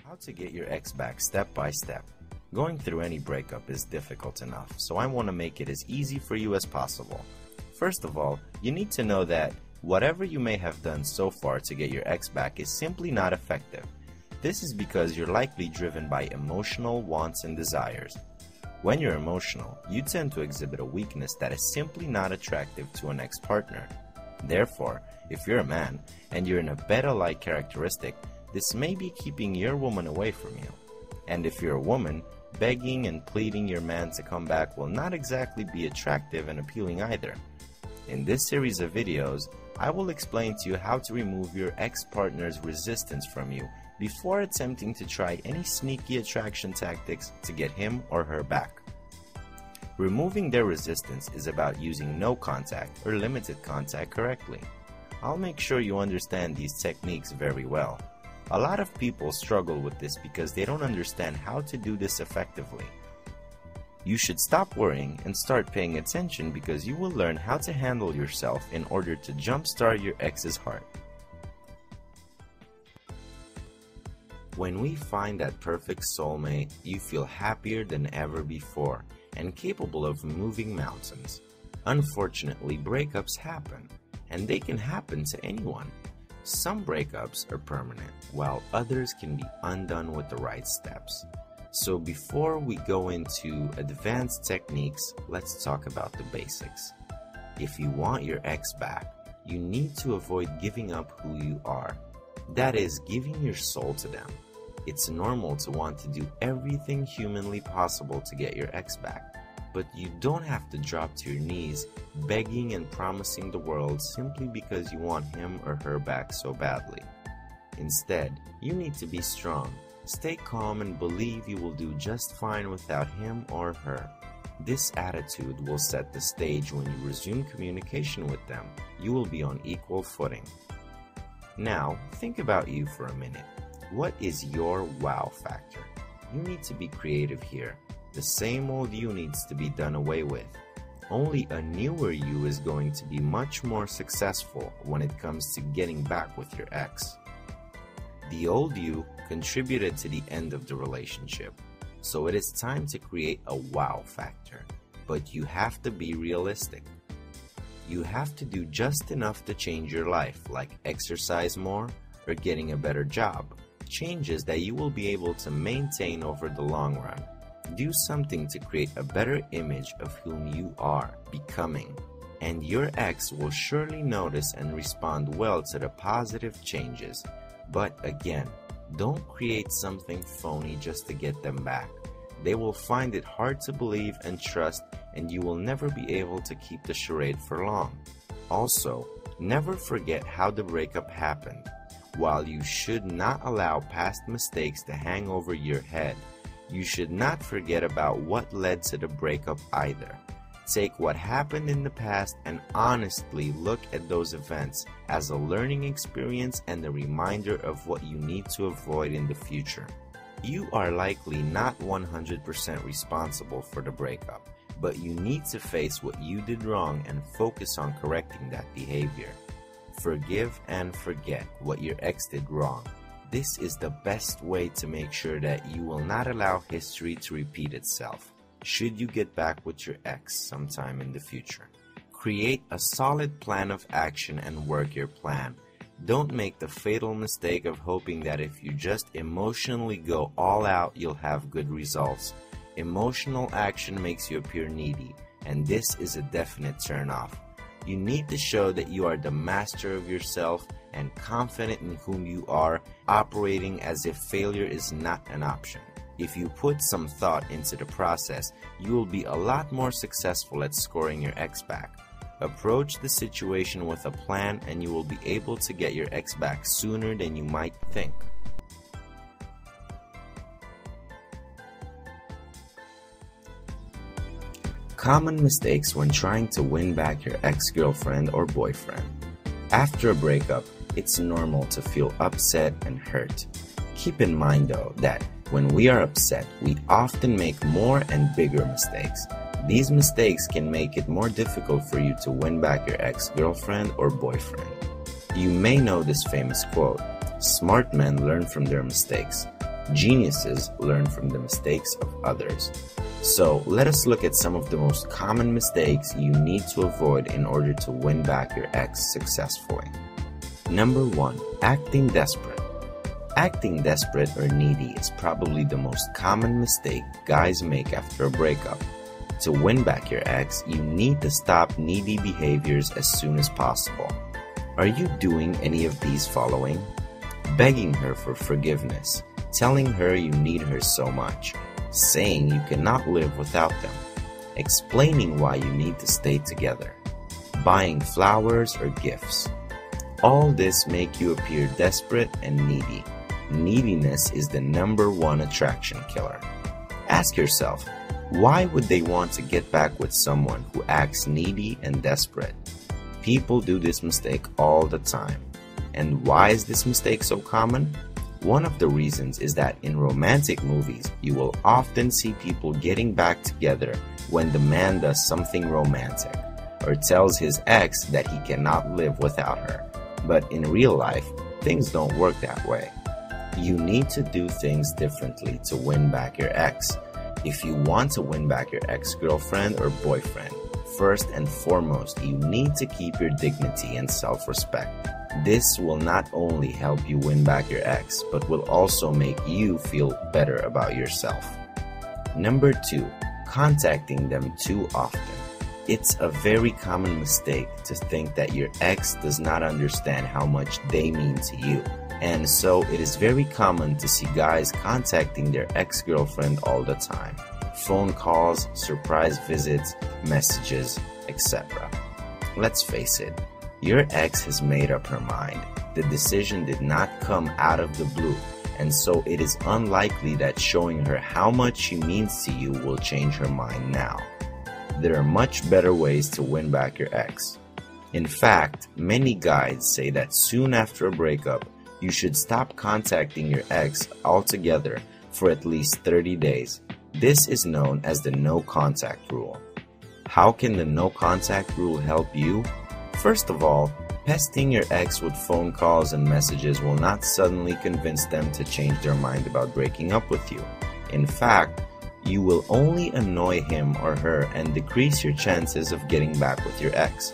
How to get your ex back step by step. Going through any breakup is difficult enough, so I want to make it as easy for you as possible. First of all, you need to know that whatever you may have done so far to get your ex back is simply not effective. This is because you're likely driven by emotional wants and desires. When you're emotional, you tend to exhibit a weakness that is simply not attractive to an ex-partner. Therefore, if you're a man and you're in a beta-like characteristic, this may be keeping your woman away from you. And if you're a woman, begging and pleading your man to come back will not exactly be attractive and appealing either. In this series of videos, I will explain to you how to remove your ex-partner's resistance from you before attempting to try any sneaky attraction tactics to get him or her back. Removing their resistance is about using no contact or limited contact correctly. I'll make sure you understand these techniques very well. A lot of people struggle with this because they don't understand how to do this effectively. You should stop worrying and start paying attention because you will learn how to handle yourself in order to jumpstart your ex's heart. When we find that perfect soulmate, you feel happier than ever before and capable of moving mountains. Unfortunately, breakups happen, and they can happen to anyone. Some breakups are permanent, while others can be undone with the right steps. So before we go into advanced techniques, let's talk about the basics. If you want your ex back, you need to avoid giving up who you are. That is, giving your soul to them. It's normal to want to do everything humanly possible to get your ex back, but you don't have to drop to your knees begging and promising the world simply because you want him or her back so badly. Instead, you need to be strong. Stay calm and believe you will do just fine without him or her. This attitude will set the stage when you resume communication with them. You will be on equal footing. Now, think about you for a minute. What is your wow factor? You need to be creative here. The same old you needs to be done away with. Only a newer you is going to be much more successful when it comes to getting back with your ex. The old you contributed to the end of the relationship, so it is time to create a wow factor. But you have to be realistic. You have to do just enough to change your life, like exercise more or getting a better job. Changes that you will be able to maintain over the long run. Do something to create a better image of whom you are becoming, and your ex will surely notice and respond well to the positive changes. But again, don't create something phony just to get them back. They will find it hard to believe and trust, and you will never be able to keep the charade for long. Also, never forget how the breakup happened. While you should not allow past mistakes to hang over your head, you should not forget about what led to the breakup either. Take what happened in the past and honestly look at those events as a learning experience and a reminder of what you need to avoid in the future. You are likely not 100% responsible for the breakup, but you need to face what you did wrong and focus on correcting that behavior. Forgive and forget what your ex did wrong. This is the best way to make sure that you will not allow history to repeat itself should you get back with your ex sometime in the future. Create a solid plan of action and work your plan. Don't make the fatal mistake of hoping that if you just emotionally go all out, you'll have good results. Emotional action makes you appear needy, and this is a definite turn-off. You need to show that you are the master of yourself and confident in whom you are, operating as if failure is not an option. If you put some thought into the process, you will be a lot more successful at scoring your ex back. Approach the situation with a plan and you will be able to get your ex back sooner than you might think. Common mistakes when trying to win back your ex-girlfriend or boyfriend. After a breakup, it's normal to feel upset and hurt. Keep in mind though that when we are upset, we often make more and bigger mistakes. These mistakes can make it more difficult for you to win back your ex-girlfriend or boyfriend. You may know this famous quote, "Smart men learn from their mistakes." Geniuses learn from the mistakes of others. So let us look at some of the most common mistakes you need to avoid in order to win back your ex successfully. Number 1. Acting desperate. Acting desperate or needy is probably the most common mistake guys make after a breakup. To win back your ex, you need to stop needy behaviors as soon as possible. Are you doing any of these following? Begging her for forgiveness, telling her you need her so much, saying you cannot live without them, explaining why you need to stay together, buying flowers or gifts. All this make you appear desperate and needy. Neediness is the number 1 attraction killer. Ask yourself, why would they want to get back with someone who acts needy and desperate? People do this mistake all the time. And why is this mistake so common? One of the reasons is that in romantic movies, you will often see people getting back together when the man does something romantic or tells his ex that he cannot live without her. But in real life, things don't work that way. You need to do things differently to win back your ex. If you want to win back your ex-girlfriend or boyfriend, first and foremost, you need to keep your dignity and self-respect. This will not only help you win back your ex, but will also make you feel better about yourself. Number 2, contacting them too often. It's a very common mistake to think that your ex does not understand how much they mean to you. And so it is very common to see guys contacting their ex-girlfriend all the time. Phone calls, surprise visits, messages, etc. Let's face it, your ex has made up her mind. The decision did not come out of the blue, and so it is unlikely that showing her how much she means to you will change her mind now. There are much better ways to win back your ex. In fact, many guides say that soon after a breakup, you should stop contacting your ex altogether for at least 30 days. This is known as the no contact rule. How can the no contact rule help you? First of all, pestering your ex with phone calls and messages will not suddenly convince them to change their mind about breaking up with you. In fact, you will only annoy him or her and decrease your chances of getting back with your ex.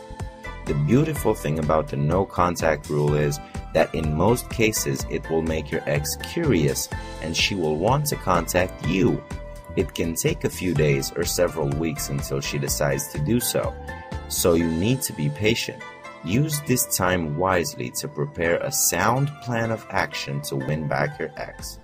The beautiful thing about the no contact rule is that in most cases it will make your ex curious and she will want to contact you. It can take a few days or several weeks until she decides to do so, so you need to be patient. Use this time wisely to prepare a sound plan of action to win back your ex.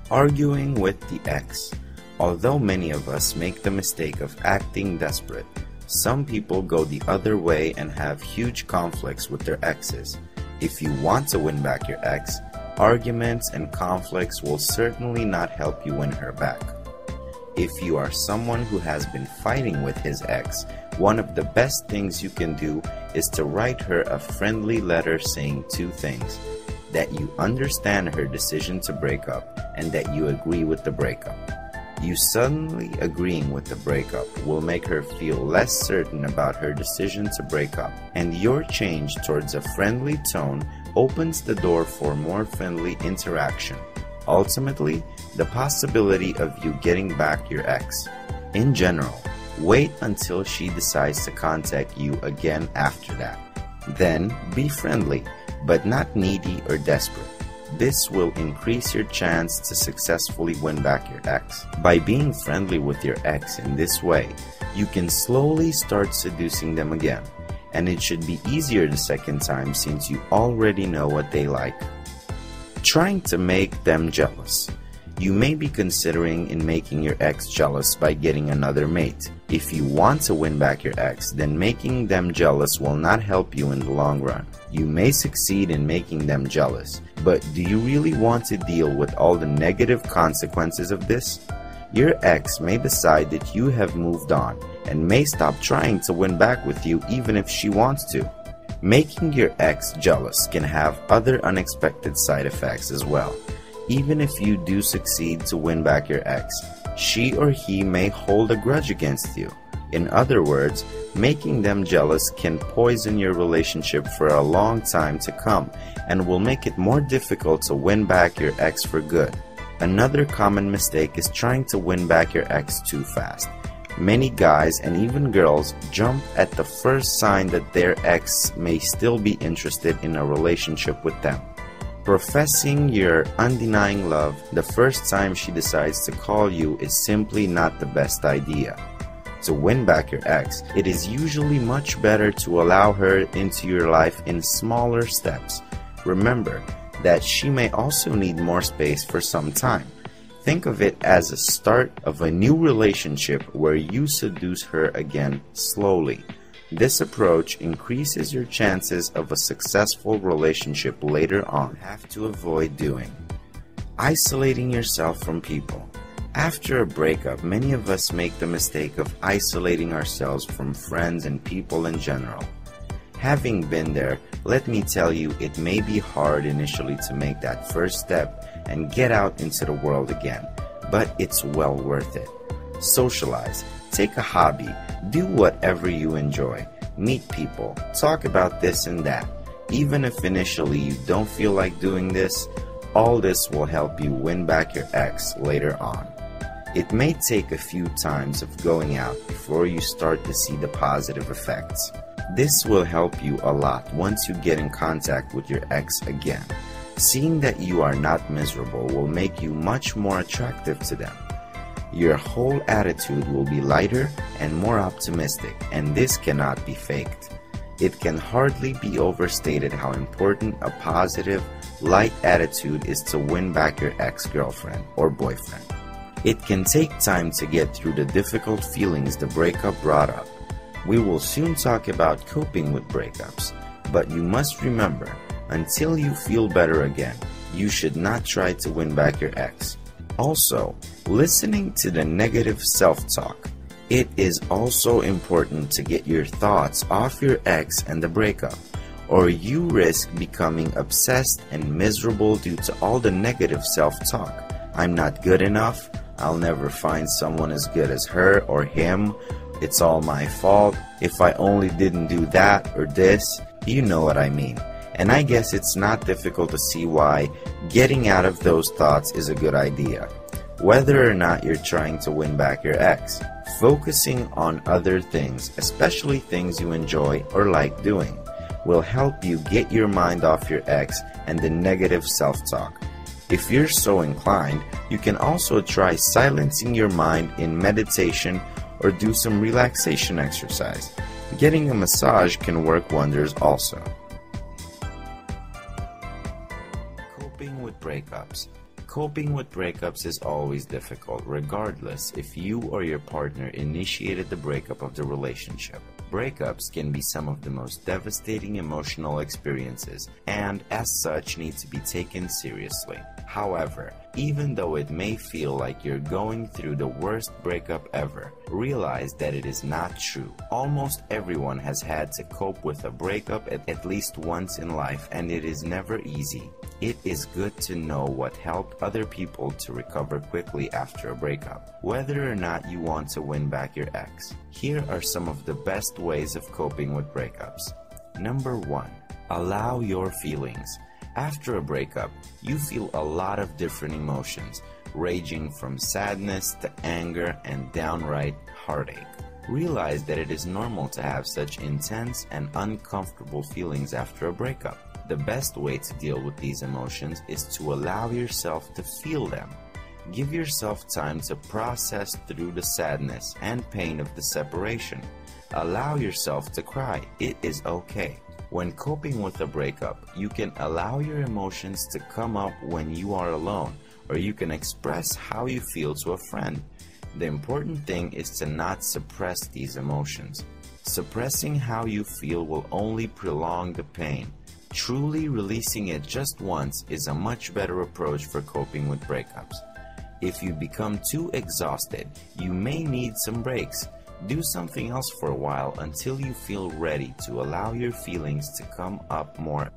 Arguing with the ex. Although many of us make the mistake of acting desperate, some people go the other way and have huge conflicts with their exes. If you want to win back your ex, arguments and conflicts will certainly not help you win her back. If you are someone who has been fighting with his ex, one of the best things you can do is to write her a friendly letter saying 2 things: that you understand her decision to break up and that you agree with the breakup. You suddenly agreeing with the breakup will make her feel less certain about her decision to break up, and your change towards a friendly tone opens the door for more friendly interaction. Ultimately, the possibility of you getting back your ex. In general, wait until she decides to contact you again after that. Then be friendly, but not needy or desperate. This will increase your chance to successfully win back your ex. By being friendly with your ex in this way, you can slowly start seducing them again, and it should be easier the second time since you already know what they like. Trying to make them jealous. You may be considering in making your ex jealous by getting another mate. If you want to win back your ex, then making them jealous will not help you in the long run. You may succeed in making them jealous, but do you really want to deal with all the negative consequences of this? Your ex may decide that you have moved on and may stop trying to win back with you even if she wants to. Making your ex jealous can have other unexpected side effects as well. Even if you do succeed to win back your ex, she or he may hold a grudge against you. In other words, making them jealous can poison your relationship for a long time to come and will make it more difficult to win back your ex for good. Another common mistake is trying to win back your ex too fast. Many guys and even girls jump at the first sign that their ex may still be interested in a relationship with them. Professing your undenying love the first time she decides to call you is simply not the best idea. To win back your ex, it is usually much better to allow her into your life in smaller steps. Remember that she may also need more space for some time. Think of it as a start of a new relationship where you seduce her again slowly. This approach increases your chances of a successful relationship later on. Have to avoid doing. Isolating yourself from people. After a breakup, many of us make the mistake of isolating ourselves from friends and people in general. Having been there, let me tell you, it may be hard initially to make that first step and get out into the world again, but it's well worth it. Socialize, take a hobby, do whatever you enjoy, meet people, talk about this and that. Even if initially you don't feel like doing this, all this will help you win back your ex later on. It may take a few times of going out before you start to see the positive effects. This will help you a lot once you get in contact with your ex again. Seeing that you are not miserable will make you much more attractive to them. Your whole attitude will be lighter and more optimistic, and this cannot be faked. It can hardly be overstated how important a positive, light attitude is to win back your ex-girlfriend or boyfriend. It can take time to get through the difficult feelings the breakup brought up. We will soon talk about coping with breakups, but you must remember, until you feel better again, you should not try to win back your ex. Also, listening to the negative self-talk. It is also important to get your thoughts off your ex and the breakup, or you risk becoming obsessed and miserable due to all the negative self-talk. I'm not good enough. I'll never find someone as good as her or him. It's all my fault. If I only didn't do that or this, you know what I mean. And I guess it's not difficult to see why getting out of those thoughts is a good idea. Whether or not you're trying to win back your ex, focusing on other things, especially things you enjoy or like doing, will help you get your mind off your ex and the negative self-talk. If you're so inclined, you can also try silencing your mind in meditation or do some relaxation exercise. Getting a massage can work wonders also. Coping with breakups. Coping with breakups is always difficult, regardless if you or your partner initiated the breakup of the relationship. Breakups can be some of the most devastating emotional experiences and, as such, need to be taken seriously. However, even though it may feel like you're going through the worst breakup ever, realize that it is not true. Almost everyone has had to cope with a breakup at least once in life, and it is never easy. It is good to know what helped other people to recover quickly after a breakup, whether or not you want to win back your ex. Here are some of the best ways of coping with breakups. Number 1. Allow your feelings. After a breakup, you feel a lot of different emotions, ranging from sadness to anger and downright heartache. Realize that it is normal to have such intense and uncomfortable feelings after a breakup. The best way to deal with these emotions is to allow yourself to feel them. Give yourself time to process through the sadness and pain of the separation. Allow yourself to cry. It is okay. When coping with a breakup, you can allow your emotions to come up when you are alone, or you can express how you feel to a friend. The important thing is to not suppress these emotions. Suppressing how you feel will only prolong the pain. Truly releasing it just once is a much better approach for coping with breakups. If you become too exhausted, you may need some breaks. Do something else for a while until you feel ready to allow your feelings to come up more.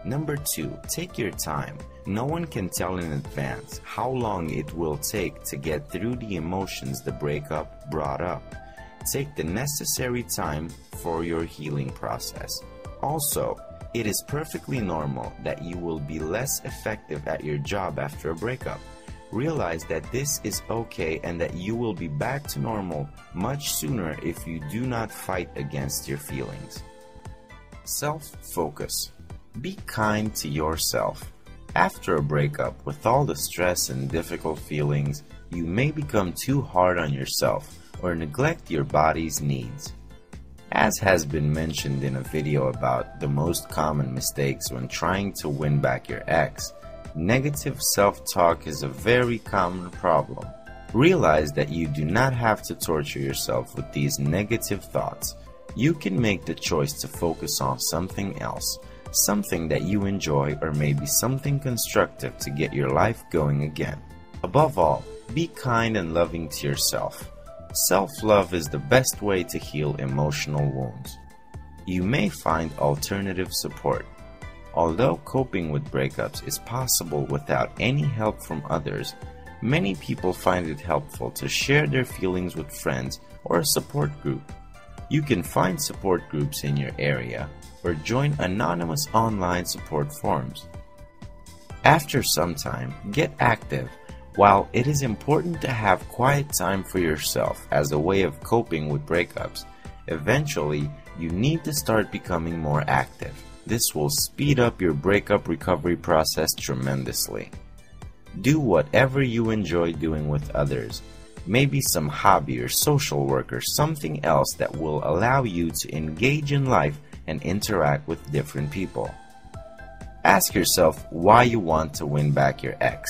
Number 2, take your time. No one can tell in advance how long it will take to get through the emotions the breakup brought up. take the necessary time for your healing process. Also, it is perfectly normal that you will be less effective at your job after a breakup. Realize that this is okay and that you will be back to normal much sooner if you do not fight against your feelings. Self-focus. Be kind to yourself. After a breakup, with all the stress and difficult feelings, you may become too hard on yourself or neglect your body's needs. As has been mentioned in a video about the most common mistakes when trying to win back your ex, negative self-talk is a very common problem. Realize that you do not have to torture yourself with these negative thoughts. You can make the choice to focus on something else, something that you enjoy, or maybe something constructive to get your life going again. Above all, be kind and loving to yourself. Self-love is the best way to heal emotional wounds. You may find alternative support. Although coping with breakups is possible without any help from others, many people find it helpful to share their feelings with friends or a support group. You can find support groups in your area or join anonymous online support forums. After some time, get active. While it is important to have quiet time for yourself as a way of coping with breakups, eventually you need to start becoming more active. This will speed up your breakup recovery process tremendously. Do whatever you enjoy doing with others. Maybe some hobby or social work or something else that will allow you to engage in life and interact with different people. Ask yourself why you want to win back your ex.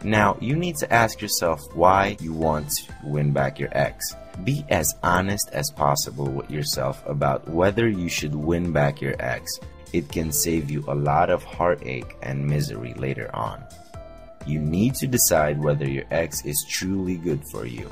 Now, you need to ask yourself why you want to win back your ex. Be as honest as possible with yourself about whether you should win back your ex. It can save you a lot of heartache and misery later on. You need to decide whether your ex is truly good for you.